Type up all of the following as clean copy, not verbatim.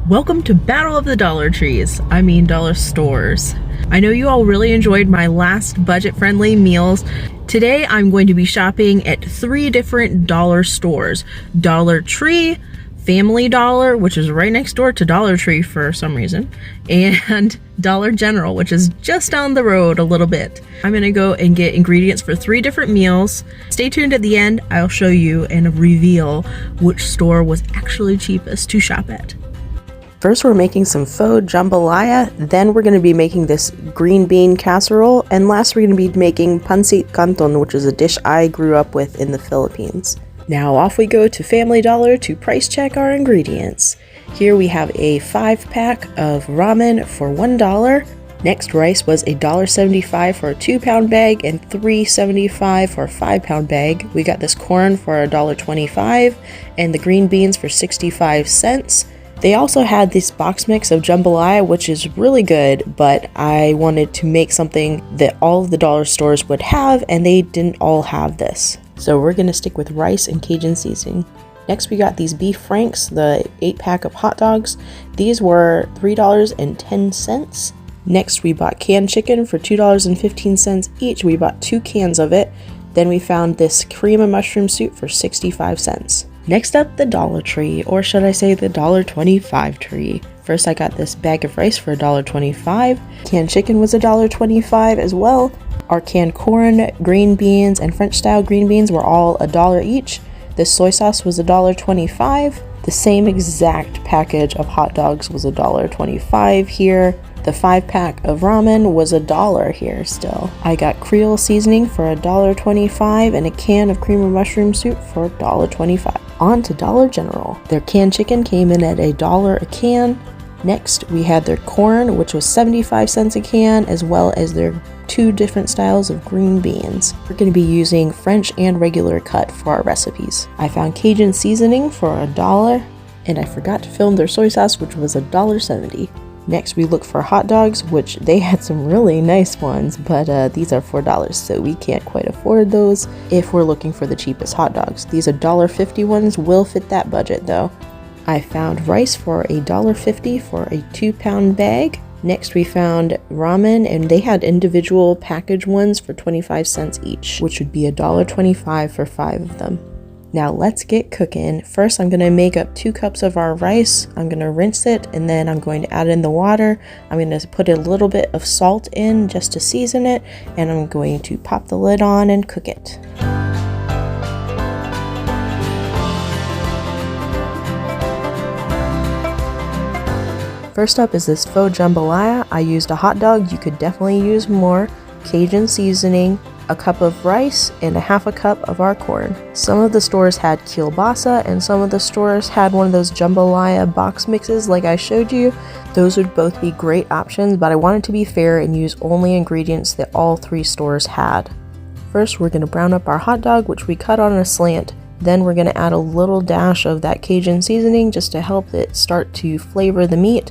Welcome to Battle of the Dollar Trees. I mean dollar stores. I know you all really enjoyed my last budget-friendly meals. Today I'm going to be shopping at 3 different dollar stores. Dollar Tree, Family Dollar, which is right next door to Dollar Tree for some reason, and Dollar General, which is just down the road a little bit. I'm gonna go and get ingredients for 3 different meals. Stay tuned at the end. I'll show you and reveal which store was actually cheapest to shop at. First, we're making some faux jambalaya, then we're going to be making this green bean casserole, and last we're going to be making pansit canton, which is a dish I grew up with in the Philippines. Now off we go to Family Dollar to price check our ingredients. Here we have a 5-pack of ramen for $1. Next, rice was $1.75 for a 2-pound bag and $3.75 for a 5-pound bag. We got this corn for $1.25 and the green beans for 65 cents. They also had this box mix of jambalaya, which is really good, but I wanted to make something that all of the dollar stores would have, and they didn't all have this. So we're going to stick with rice and Cajun seasoning. Next, we got these beef franks, the 8-pack of hot dogs. These were $3.10. Next, we bought canned chicken for $2.15 each. We bought 2 cans of it. Then we found this cream of mushroom soup for 65 cents. Next up, the Dollar Tree, or should I say the $1.25 tree. First, I got this bag of rice for $1.25. Canned chicken was $1.25 as well. Our canned corn, green beans, and French style green beans were all $1 each. This soy sauce was $1.25. The same exact package of hot dogs was $1.25 here. The 5-pack of ramen was $1 here still. I got Creole seasoning for $1.25 and a can of cream of mushroom soup for $1.25. On to Dollar General. Their canned chicken came in at $1 a can. Next, we had their corn, which was 75 cents a can, as well as their 2 different styles of green beans. We're going to be using French and regular cut for our recipes. I found Cajun seasoning for $1, and I forgot to film their soy sauce, which was $1.70. Next, we look for hot dogs, which they had some really nice ones, but these are $4, so we can't quite afford those if we're looking for the cheapest hot dogs. These $1.50 ones will fit that budget though. I found rice for $1.50 for a 2-pound bag. Next, we found ramen, and they had individual package ones for 25 cents each, which would be $1.25 for 5 of them. Now let's get cooking. First, I'm going to make up 2 cups of our rice. I'm going to rinse it, and then I'm going to add in the water. I'm going to put a little bit of salt in just to season it, and I'm going to pop the lid on and cook it. First up is this faux jambalaya. I used a hot dog. You could definitely use more. Cajun seasoning, a cup of rice, and a half a cup of our corn. Some of the stores had kielbasa, and some of the stores had one of those jambalaya box mixes like I showed you. Those would both be great options, but I wanted to be fair and use only ingredients that all 3 stores had. First, we're going to brown up our hot dog, which we cut on a slant. Then we're going to add a little dash of that Cajun seasoning just to help it start to flavor the meat.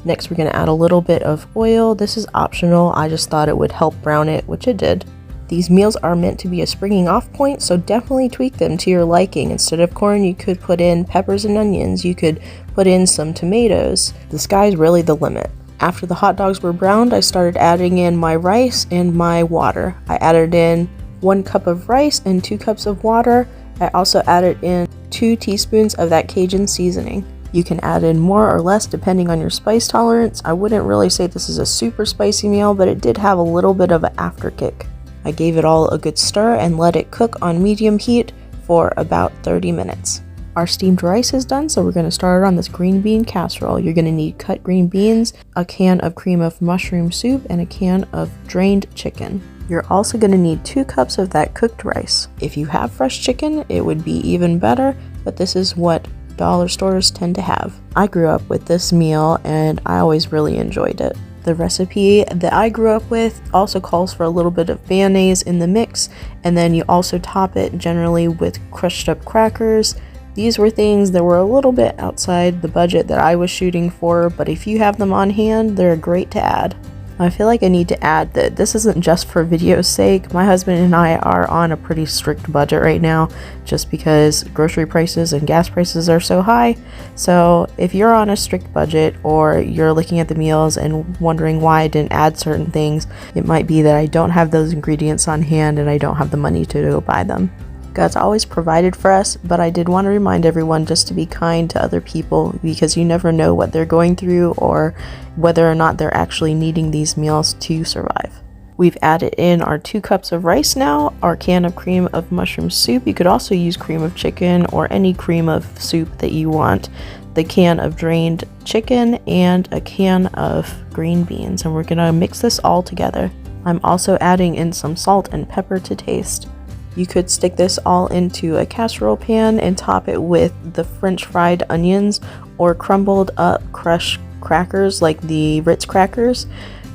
Next, we're going to add a little bit of oil. This is optional. I just thought it would help brown it, which it did. These meals are meant to be a springing off point, so definitely tweak them to your liking. Instead of corn, you could put in peppers and onions. You could put in some tomatoes. The sky's really the limit. After the hot dogs were browned, I started adding in my rice and my water. I added in 1 cup of rice and 2 cups of water. I also added in 2 teaspoons of that Cajun seasoning. You can add in more or less depending on your spice tolerance. I wouldn't really say this is a super spicy meal, but it did have a little bit of an afterkick. I gave it all a good stir and let it cook on medium heat for about 30 minutes. Our steamed rice is done, so we're going to start on this green bean casserole. You're going to need cut green beans, a can of cream of mushroom soup, and a can of drained chicken. You're also going to need 2 cups of that cooked rice. If you have fresh chicken, it would be even better, but this is what dollar stores tend to have. I grew up with this meal and I always really enjoyed it. The recipe that I grew up with also calls for a little bit of mayonnaise in the mix, and then you also top it generally with crushed up crackers. These were things that were a little bit outside the budget that I was shooting for, but if you have them on hand, they're great to add. I feel like I need to add that this isn't just for video's sake. My husband and I are on a pretty strict budget right now just because grocery prices and gas prices are so high. So if you're on a strict budget or you're looking at the meals and wondering why I didn't add certain things, it might be that I don't have those ingredients on hand and I don't have the money to go buy them. God's always provided for us, but I did want to remind everyone just to be kind to other people because you never know what they're going through or whether or not they're actually needing these meals to survive. We've added in our 2 cups of rice now, our can of cream of mushroom soup. You could also use cream of chicken or any cream of soup that you want, the can of drained chicken, and a can of green beans. And we're gonna mix this all together. I'm also adding in some salt and pepper to taste. You could stick this all into a casserole pan and top it with the French fried onions or crumbled up crushed crackers like the Ritz crackers,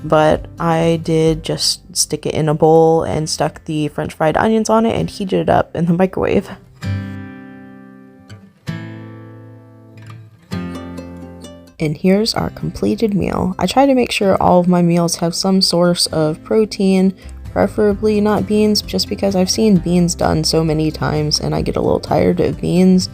but I did just stick it in a bowl and stuck the French fried onions on it and heated it up in the microwave. And here's our completed meal. I try to make sure all of my meals have some source of protein, preferably not beans, just because I've seen beans done so many times and I get a little tired of beans,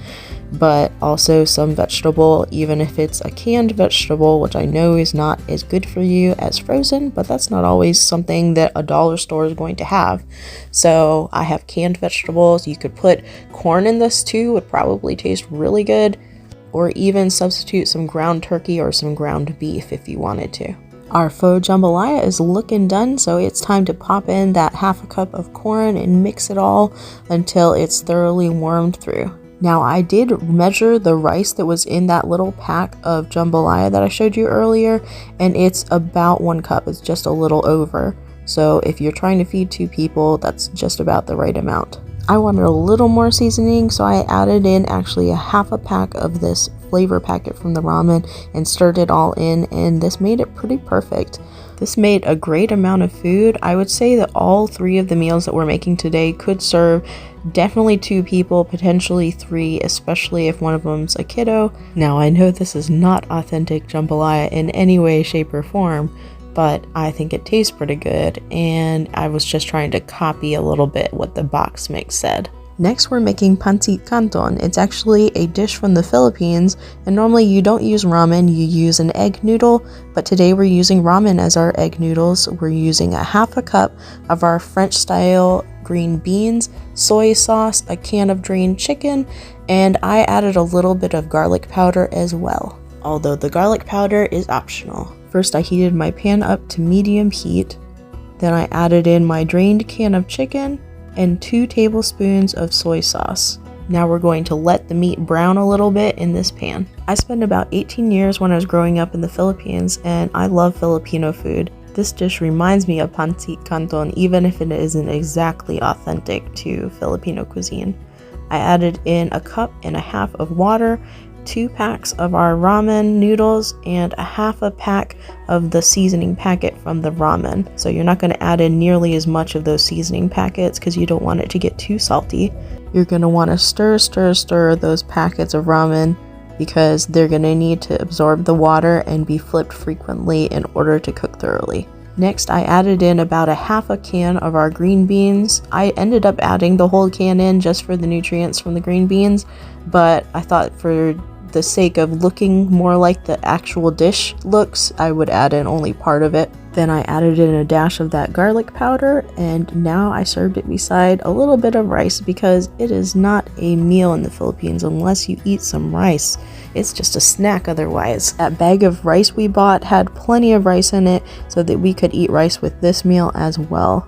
but also some vegetable, even if it's a canned vegetable, which I know is not as good for you as frozen, but that's not always something that a dollar store is going to have. So I have canned vegetables. You could put corn in this too, would probably taste really good, or even substitute some ground turkey or some ground beef if you wanted to. Our faux jambalaya is looking done, so it's time to pop in that 1/2 cup of corn and mix it all until it's thoroughly warmed through. Now I did measure the rice that was in that little pack of jambalaya that I showed you earlier, and it's about 1 cup. It's just a little over. So if you're trying to feed 2 people, that's just about the right amount. I wanted a little more seasoning, so I added in actually a 1/2 pack of this flavor packet from the ramen and stirred it all in, and this made it pretty perfect. This made a great amount of food. I would say that all 3 of the meals that we're making today could serve definitely 2 people, potentially 3, especially if one of them's a kiddo. Now I know this is not authentic jambalaya in any way, shape, or form, but I think it tastes pretty good, and I was just trying to copy a little bit what the box mix said. Next, we're making pansit canton. It's actually a dish from the Philippines, and normally you don't use ramen, you use an egg noodle, but today we're using ramen as our egg noodles. We're using a 1/2 cup of our French style green beans, soy sauce, a can of drained chicken, and I added a little bit of garlic powder as well, although the garlic powder is optional. First, I heated my pan up to medium heat, then I added in my drained can of chicken and 2 tablespoons of soy sauce. Now we're going to let the meat brown a little bit in this pan. I spent about 18 years when I was growing up in the Philippines, and I love Filipino food. This dish reminds me of pansit canton, even if it isn't exactly authentic to Filipino cuisine. I added in 1.5 cups of water, 2 packs of our ramen noodles, and a 1/2 pack of the seasoning packet from the ramen. So you're not going to add in nearly as much of those seasoning packets because you don't want it to get too salty. You're going to want to stir those packets of ramen because they're going to need to absorb the water and be flipped frequently in order to cook thoroughly. Next, I added in about a 1/2 can of our green beans. I ended up adding the whole can in just for the nutrients from the green beans, but I thought for the sake of looking more like the actual dish looks, I would add in only part of it. Then I added in a dash of that garlic powder, and now I served it beside a little bit of rice because it is not a meal in the Philippines unless you eat some rice. It's just a snack otherwise. That bag of rice we bought had plenty of rice in it so that we could eat rice with this meal as well.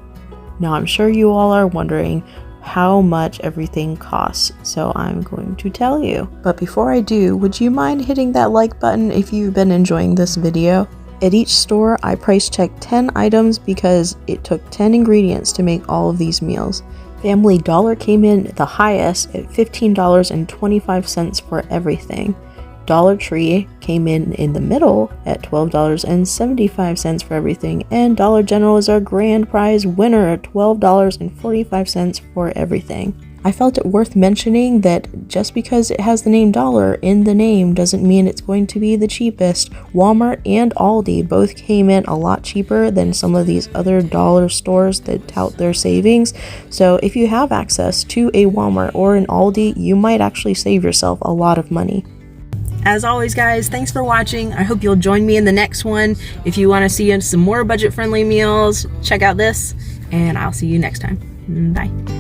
Now I'm sure you all are wondering how much everything costs, so I'm going to tell you. But before I do, would you mind hitting that like button if you've been enjoying this video? At each store, I price checked 10 items because it took 10 ingredients to make all of these meals. Family Dollar came in the highest at $15.25 for everything. Dollar Tree came in the middle at $12.75 for everything, and Dollar General is our grand prize winner at $12.45 for everything. I felt it worth mentioning that just because it has the name dollar in the name doesn't mean it's going to be the cheapest. Walmart and Aldi both came in a lot cheaper than some of these other dollar stores that tout their savings. So if you have access to a Walmart or an Aldi, you might actually save yourself a lot of money. As always, guys, thanks for watching. I hope you'll join me in the next one. If you want to see some more budget-friendly meals, check out this, and I'll see you next time. Bye.